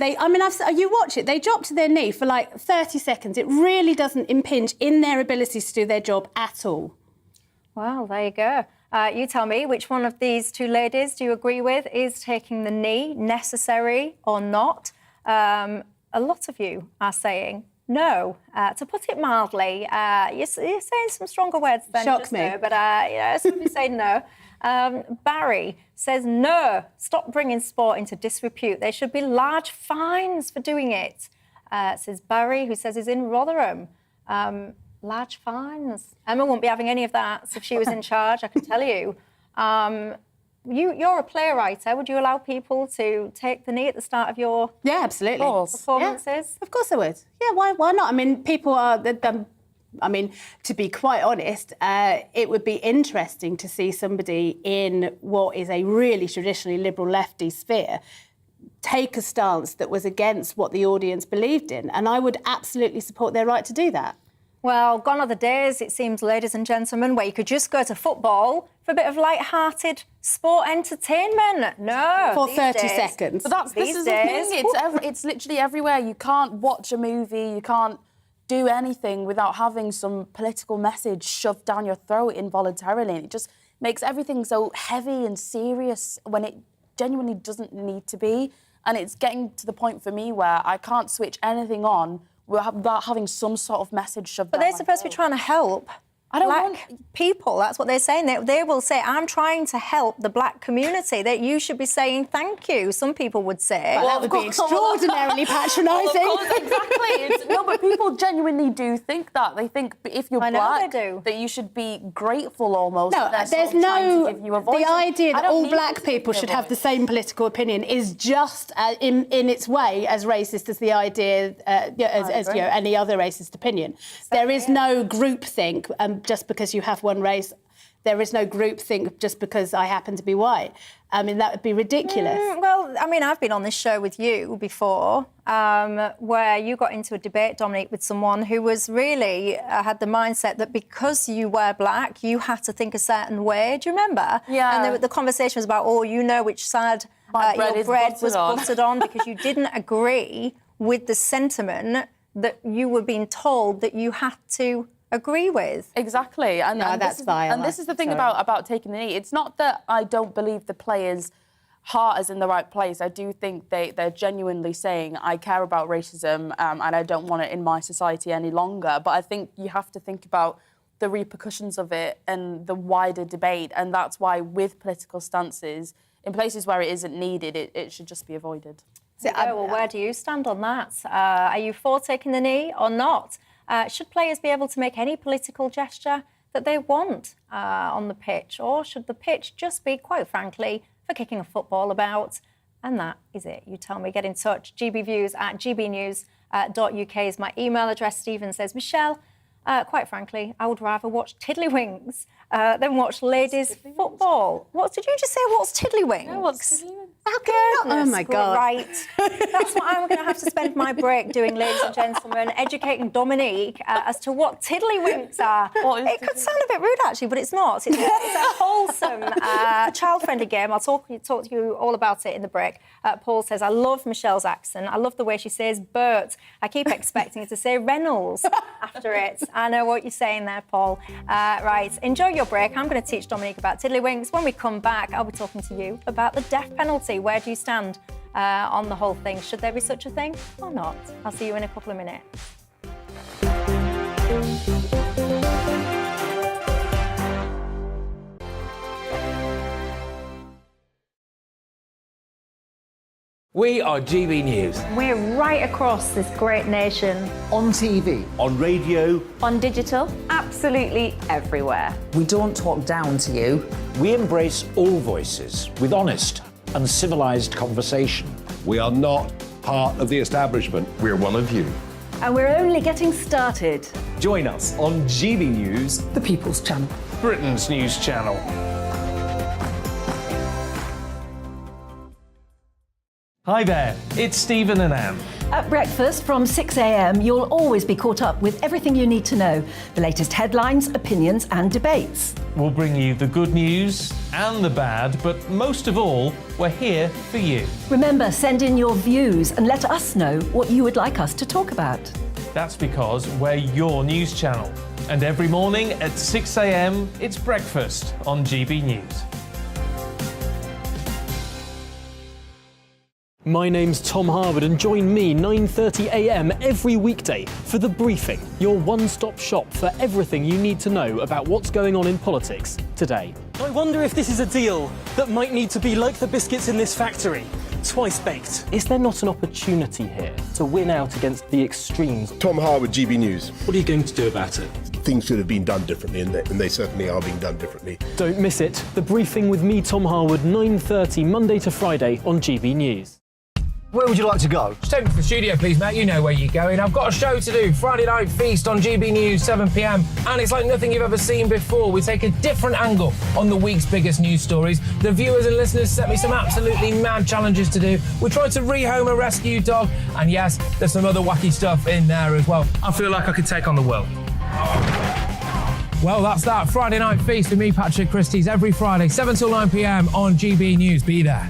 you watch it. They drop to their knee for like 30 seconds. It really doesn't impinge in their abilities to do their job at all. Well, there you go. You tell me, which one of these two ladies do you agree with? Is taking the knee necessary or not? A lot of you are saying no. To put it mildly, you're saying some stronger words than Shock me. no, but some of you say no. Barry says no. Stop bringing sport into disrepute. There should be large fines for doing it. Says Barry, who says he's in Rotherham. Large fines. Emma won't be having any of that if she was in charge, I can tell you. You're a playwright. Would you allow people to take the knee at the start of your absolutely performances? Yeah, of course I would. Yeah, why not? I mean, people are... to be quite honest, it would be interesting to see somebody in what is a really traditionally liberal lefty sphere take a stance that was against what the audience believed in. And I would absolutely support their right to do that. Well, gone are the days, it seems, ladies and gentlemen, where you could just go to football for a bit of light-hearted sport entertainment. No. For 30 seconds. But this is the thing. It's literally everywhere. You can't watch a movie, you can't do anything without having some political message shoved down your throat involuntarily. And it just makes everything so heavy and serious when it genuinely doesn't need to be. And it's getting to the point for me where I can't switch anything on without having some sort of message shoved down. But they're supposed to be trying to help black people. That's what they're saying. They will say, I'm trying to help the black community. That you should be saying thank you. Some people would say. Well, that would be extraordinarily patronising. Well, of course, exactly. No, but people genuinely do think that. They think if you're black, that you should be grateful almost. No, there's no... The idea that all black people should have the same political opinion is just in its way as racist as the idea as any other racist opinion. There is no groupthink just because you have one race. There is no groupthink just because I happen to be white. I mean, that would be ridiculous. Well, I mean, I've been on this show with you before, where you got into a debate, Dominique, with someone who was really had the mindset that because you were black, you had to think a certain way. Do you remember? Yeah. And the conversation was about, you know which side your bread was buttered on because you didn't agree with the sentiment that you were being told that you had to agree with. Exactly. And that's vile. And this is the thing about taking the knee. It's not that I don't believe the players' heart is in the right place. I do think they're genuinely saying, I care about racism and I don't want it in my society any longer. But I think you have to think about the repercussions of it and the wider debate. And that's why with political stances, in places where it isn't needed, it should just be avoided. Well, where do you stand on that? Are you for taking the knee or not? Should players be able to make any political gesture that they want on the pitch? Or should the pitch just be, quite frankly, for kicking a football about? And that is it. You tell me. Get in touch. gbviews@gbnews.uk is my email address. Stephen says, Michelle, Quite frankly, I would rather watch Tiddlywinks than watch ladies football. What did you just say? What's Tiddlywinks? No, what's Tiddlywinks? How can you not? Oh my God. Right. That's what I'm going to have to spend my break doing, ladies and gentlemen, educating Dominique as to what Tiddlywinks are. It could sound a bit rude, actually, but it's not. It's a wholesome, child-friendly game. I'll talk to you all about it in the break. Paul says, I love Michelle's accent. I love the way she says Bert. I keep expecting her to say Reynolds after it. I know what you're saying there, Paul. Right, enjoy your break. I'm going to teach Dominique about Tiddlywinks. When we come back, I'll be talking to you about the death penalty. Where do you stand on the whole thing? Should there be such a thing or not? I'll see you in a couple of minutes. We are GB News. We're right across this great nation. On TV. On radio. On digital. Absolutely everywhere. We don't talk down to you. We embrace all voices with honest and civilised conversation. We are not part of the establishment. We're one of you. And we're only getting started. Join us on GB News, The People's Channel. Britain's news channel. Hi there, it's Stephen and Anne. At breakfast from 6 a.m, you'll always be caught up with everything you need to know, the latest headlines, opinions and debates. We'll bring you the good news and the bad, but most of all, we're here for you. Remember, send in your views and let us know what you would like us to talk about. That's because we're your news channel. And every morning at 6 a.m, it's breakfast on GB News. My name's Tom Harwood and join me 9:30 a.m. every weekday for The Briefing, your one-stop shop for everything you need to know about what's going on in politics today. I wonder if this is a deal that might need to be like the biscuits in this factory, twice baked. Is there not an opportunity here to win out against the extremes? Tom Harwood, GB News. What are you going to do about it? Things should have been done differently, and they certainly are being done differently. Don't miss it. The Briefing with me, Tom Harwood, 9:30 Monday to Friday on GB News. Where would you like to go? Just take me to the studio, please, mate. You know where you're going. I've got a show to do. Friday Night Feast on GB News, 7 p.m. And it's like nothing you've ever seen before. We take a different angle on the week's biggest news stories. The viewers and listeners set me some absolutely mad challenges to do. We tried to rehome a rescue dog. And yes, there's some other wacky stuff in there as well. I feel like I could take on the world. Well, that's that. Friday Night Feast with me, Patrick Christie's, every Friday, 7 till 9 p.m. on GB News. Be there.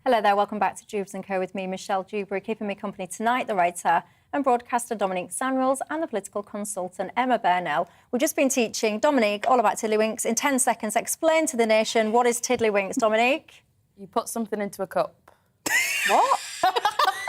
Hello there, welcome back to Dewbs & Co with me, Michelle Dewberry, keeping me company tonight, the writer and broadcaster Dominique Samuels and the political consultant Emma Burnell. We've just been teaching Dominique all about Tiddlywinks. In 10 seconds, explain to the nation, what is Tiddlywinks, Dominique? You put something into a cup. What?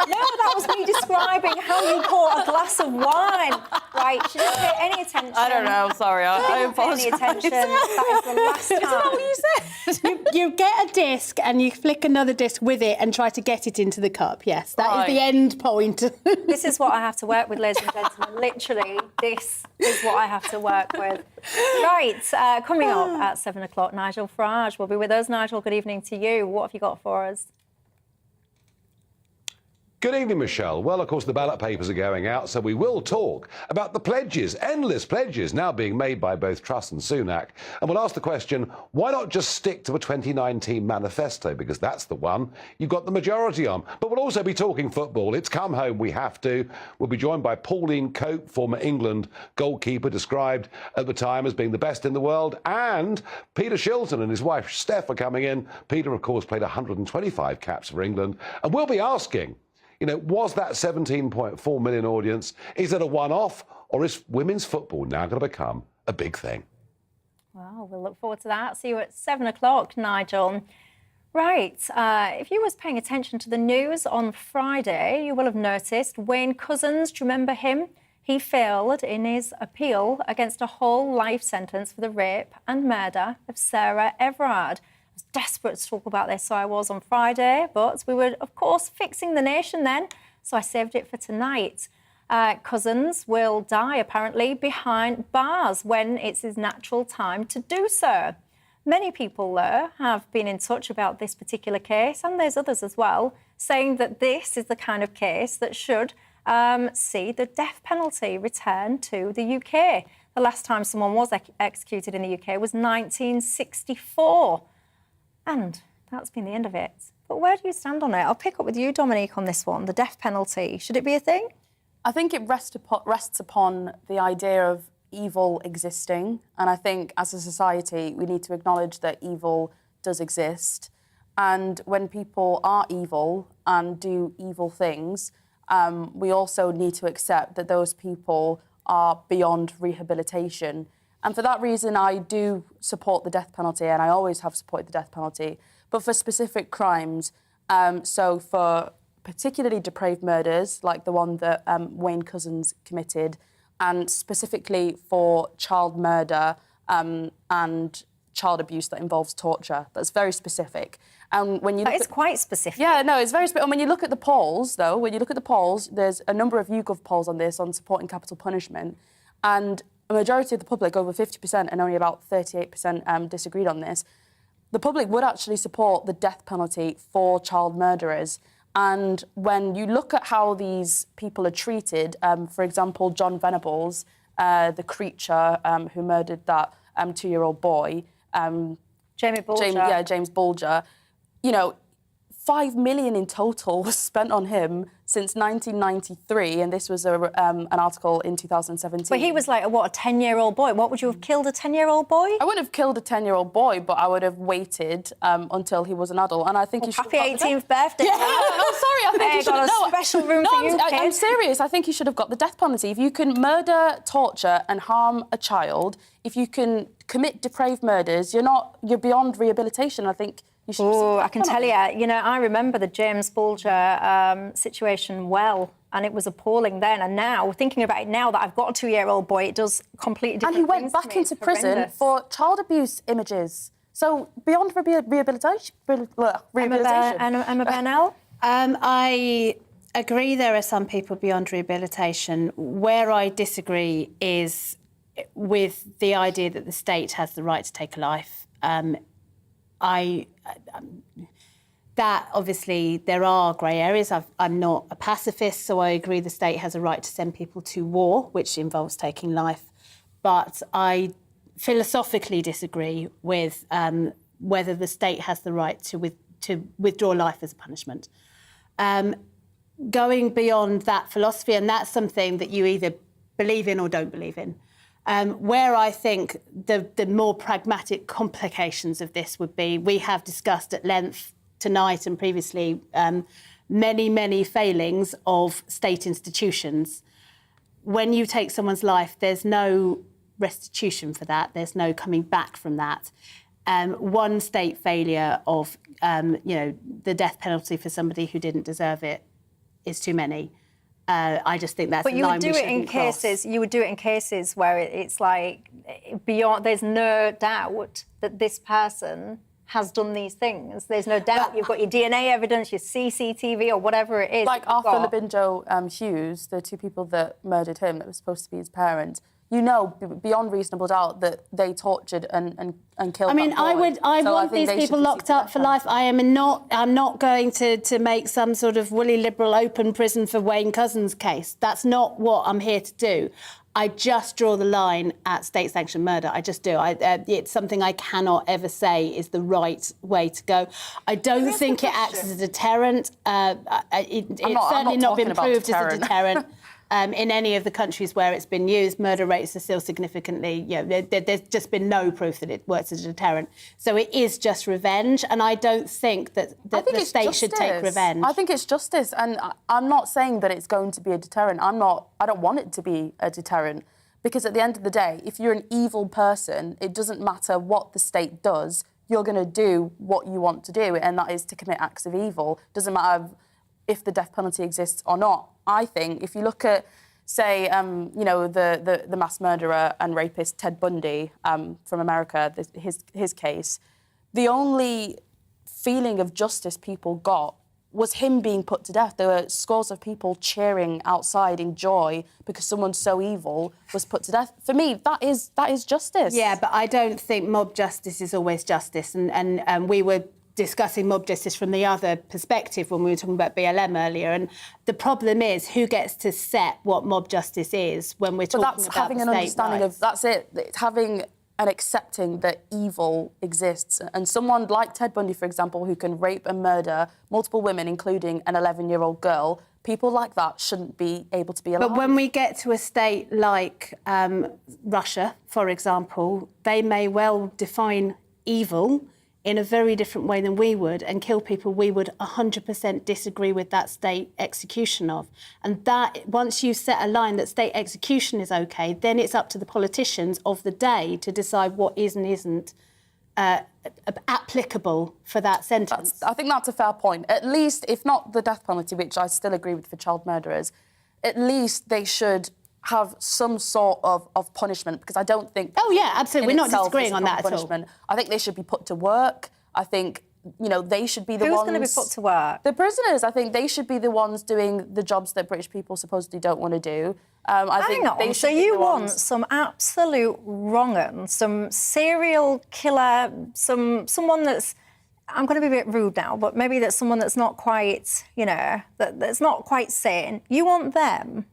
No, that was me describing how you pour a glass of wine. Right, she didn't pay any attention. I don't know, sorry, I apologise. Pay any attention. That is the last time. Isn't that what you said? You get a disc and you flick another disc with it and try to get it into the cup. Yes, that is the end point. This is what I have to work with, ladies and gentlemen. Literally, this is what I have to work with. Right, coming up at 7 o'clock, Nigel Farage will be with us. Nigel, good evening to you. What have you got for us? Good evening, Michelle. Well, of course, the ballot papers are going out, so we will talk about the pledges, endless pledges now being made by both Truss and Sunak. And we'll ask the question, why not just stick to a 2019 manifesto? Because that's the one you've got the majority on. But we'll also be talking football. It's come home, we have to. We'll be joined by Pauline Cope, former England goalkeeper, described at the time as being the best in the world. And Peter Shilton and his wife Steph are coming in. Peter, of course, played 125 caps for England. And we'll be asking, you know, was that 17.4 million audience, is it a one-off, or is women's football now going to become a big thing? Well, we'll look forward to that. See you at 7 o'clock, Nigel. Right, if you was paying attention to the news on Friday, you will have noticed Wayne Couzens, do you remember him? He failed in his appeal against a whole life sentence for the rape and murder of Sarah Everard. I was desperate to talk about this, so I was on Friday, but we were, of course, fixing the nation then, so I saved it for tonight. Couzens will die, apparently, behind bars when it's his natural time to do so. Many people there have been in touch about this particular case, and there's others as well, saying that this is the kind of case that should see the death penalty return to the UK. The last time someone was executed in the UK was 1964. And that's been the end of it. But where do you stand on it? I'll pick up with you, Dominique, on this one. The death penalty, should it be a thing? I think it rests upon the idea of evil existing. And I think as a society, we need to acknowledge that evil does exist. And when people are evil and do evil things, we also need to accept that those people are beyond rehabilitation. And for that reason, I do support the death penalty, and I always have supported the death penalty, but for specific crimes. So for particularly depraved murders, like the one that Wayne Couzens committed, and specifically for child murder and child abuse that involves torture. That's very specific. And when you that is quite specific. Yeah, no, it's very specific. And when you look at the polls, though, there's a number of YouGov polls on this, on supporting capital punishment, and a majority of the public, over 50%, and only about 38% disagreed on this. The public would actually support the death penalty for child murderers. And when you look at how these people are treated, for example, John Venables, the creature who murdered that 2-year-old boy, James Bulger, you know, $5 million in total was spent on him since 1993, and this was an article in 2017. But he was like, a 10-year-old boy? What, would you have killed a 10-year-old boy? I wouldn't have killed a 10-year-old boy, but I would have waited until he was an adult, and I think he should happy 18th birthday. Yeah. Oh, sorry, I think he should have got a special room for you, I'm serious. I think he should have got the death penalty. If you can murder, torture and harm a child, if you can commit depraved murders, you're beyond rehabilitation. I think you should. Oh, I can tell you, I remember the James Bulger situation well, and it was appalling then. And now, thinking about it now that I've got a 2-year-old boy, it does completely different things. And he went things back into prison for child abuse images. So beyond rehabilitation. Emma Burnell? I agree there are some people beyond rehabilitation. Where I disagree is with the idea that the state has the right to take a life. That obviously there are grey areas. I'm not a pacifist, so I agree the state has a right to send people to war, which involves taking life. But I philosophically disagree with whether the state has the right to withdraw life as a punishment. Going beyond that philosophy, and that's something that you either believe in or don't believe in. Where I think the more pragmatic complications of this would be, we have discussed at length tonight and previously many, many failings of state institutions. When you take someone's life, there's no restitution for that. There's no coming back from that. One state failure of, the death penalty for somebody who didn't deserve it is too many. I just think that's. But you would do it in cases. You would do it in cases where it's like beyond. There's no doubt that this person has done these things. There's no doubt. You've got your DNA evidence, your CCTV, or whatever it is. Like Arthur Labinjo Hughes, the two people that murdered him, that was supposed to be his parent. You know, beyond reasonable doubt, that they tortured and killed. I mean, I want these people locked up for life. I'm not going to make some sort of woolly liberal open prison for Wayne Couzens' case. That's not what I'm here to do. I just draw the line at state-sanctioned murder. I just do. It's something I cannot ever say is the right way to go. I don't think it acts as a deterrent. It's certainly not been proved as a deterrent. In any of the countries where it's been used, murder rates are still significantly, there's just been no proof that it works as a deterrent. So it is just revenge, and I don't think that the state should take revenge. I think it's justice, and I'm not saying that it's going to be a deterrent. I don't want it to be a deterrent, because at the end of the day, if you're an evil person, it doesn't matter what the state does, you're going to do what you want to do, and that is to commit acts of evil. Doesn't matter if the death penalty exists or not. I think if you look at, say, the mass murderer and rapist Ted Bundy from America, his case, the only feeling of justice people got was him being put to death. There were scores of people cheering outside in joy because someone so evil was put to death. For me, that is justice. Yeah, but I don't think mob justice is always justice. And we were discussing mob justice from the other perspective when we were talking about BLM earlier. And the problem is who gets to set what mob justice is when we're talking about that's having an understanding of, that's it. It's having and accepting that evil exists. And someone like Ted Bundy, for example, who can rape and murder multiple women, including an 11-year-old girl, people like that shouldn't be able to be allowed. But when we get to a state like Russia, for example, they may well define evil in a very different way than we would and kill people we would 100% disagree with that state execution of. And that, once you set a line that state execution is OK, then it's up to the politicians of the day to decide what is and isn't applicable for that sentence. I think that's a fair point. At least, if not the death penalty, which I still agree with for child murderers, at least they should have some sort of punishment, because I don't think... Oh, yeah, absolutely. We're not disagreeing on that at all. I think they should be put to work. I think, you know, they should be the ones... Who's going to be put to work? The prisoners. I think they should be the ones doing the jobs that British people supposedly don't want to do. I think they should so you want some absolute wrong-un, some serial killer, someone that's... I'm going to be a bit rude now, but maybe that's someone that's not quite, you know, that's not quite sane. You want them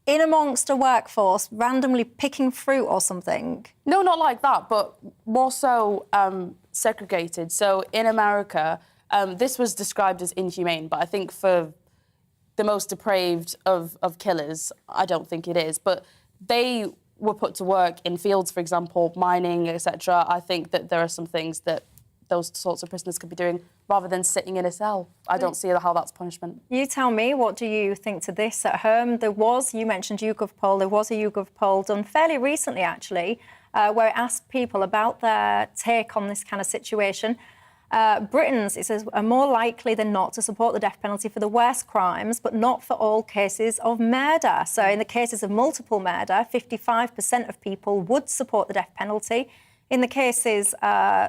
in amongst a workforce, randomly picking fruit or something? No, not like that, but more so segregated. So in America, this was described as inhumane, but I think for the most depraved of killers, I don't think it is. But they were put to work in fields, for example, mining, etc. I think that there are some things that those sorts of prisoners could be doing rather than sitting in a cell. I don't see how that's punishment. You tell me, what do you think to this at home? You mentioned YouGov poll, there was a YouGov poll done fairly recently, actually, where it asked people about their take on this kind of situation. Britons, it says, are more likely than not to support the death penalty for the worst crimes, but not for all cases of murder. So in the cases of multiple murder, 55% of people would support the death penalty. In the cases,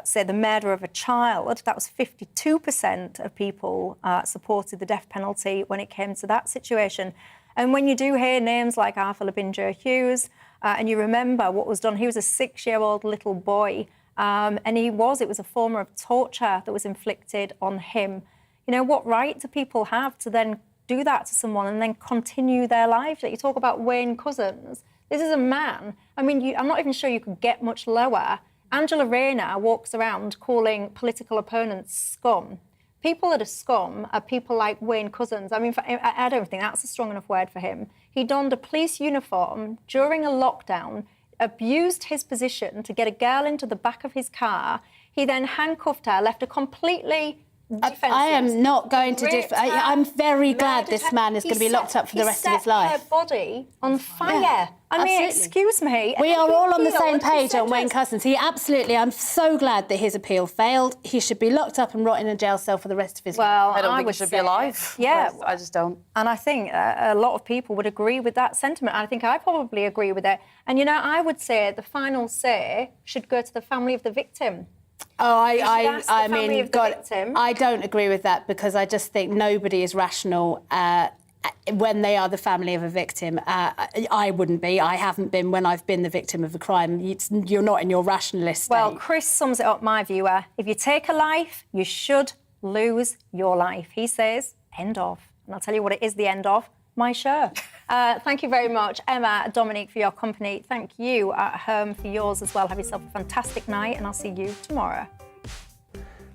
say, the murder of a child, that was 52% of people supported the death penalty when it came to that situation. And when you do hear names like Arthur Labinger Hughes, and you remember what was done, he was a 6-year-old little boy, and it was a form of torture that was inflicted on him. You know, what right do people have to then do that to someone and then continue their lives? Like, you talk about Wayne Couzens. This is a man. I mean, I'm not even sure you could get much lower. Angela Rayner walks around calling political opponents scum. People that are scum are people like Wayne Couzens. I mean, I don't think that's a strong enough word for him. He donned a police uniform during a lockdown, abused his position to get a girl into the back of his car. He then handcuffed her, left her completely defenseless. I am not going to... I'm very glad this man is going to be locked up for the rest of his life. He set her body on fire. Yeah, I mean, absolutely. excuse me. We are all on the same page on Wayne Couzens. I'm so glad that his appeal failed. He should be locked up and rot in a jail cell for the rest of his life. Well, I don't think he should be alive. Yeah. I just don't. And I think a lot of people would agree with that sentiment. I think I probably agree with it. And, you know, I would say the final say should go to the family of the victim. Oh, I mean, God, I don't agree with that, because I just think nobody is rational when they are the family of a victim. I wouldn't be. I haven't been when I've been the victim of a crime. You're not in your rationalist state. Well, Chris sums it up, my viewer. If you take a life, you should lose your life. He says, end of. And I'll tell you what it is the end of. My show. Thank you very much, Emma, Dominique, for your company. Thank you at home for yours as well. Have yourself a fantastic night, and I'll see you tomorrow.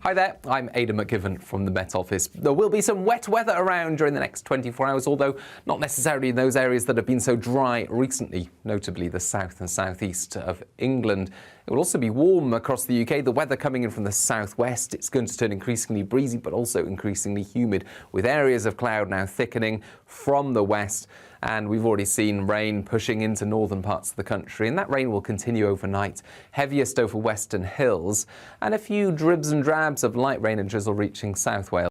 Hi there, I'm Aidan McGivern from the Met Office. There will be some wet weather around during the next 24 hours, although not necessarily in those areas that have been so dry recently, notably the south and southeast of England. It will also be warm across the UK. The weather coming in from the southwest, it's going to turn increasingly breezy, but also increasingly humid, with areas of cloud now thickening from the west. And we've already seen rain pushing into northern parts of the country, and that rain will continue overnight, heaviest over western hills, and a few dribs and drabs of light rain and drizzle reaching South Wales.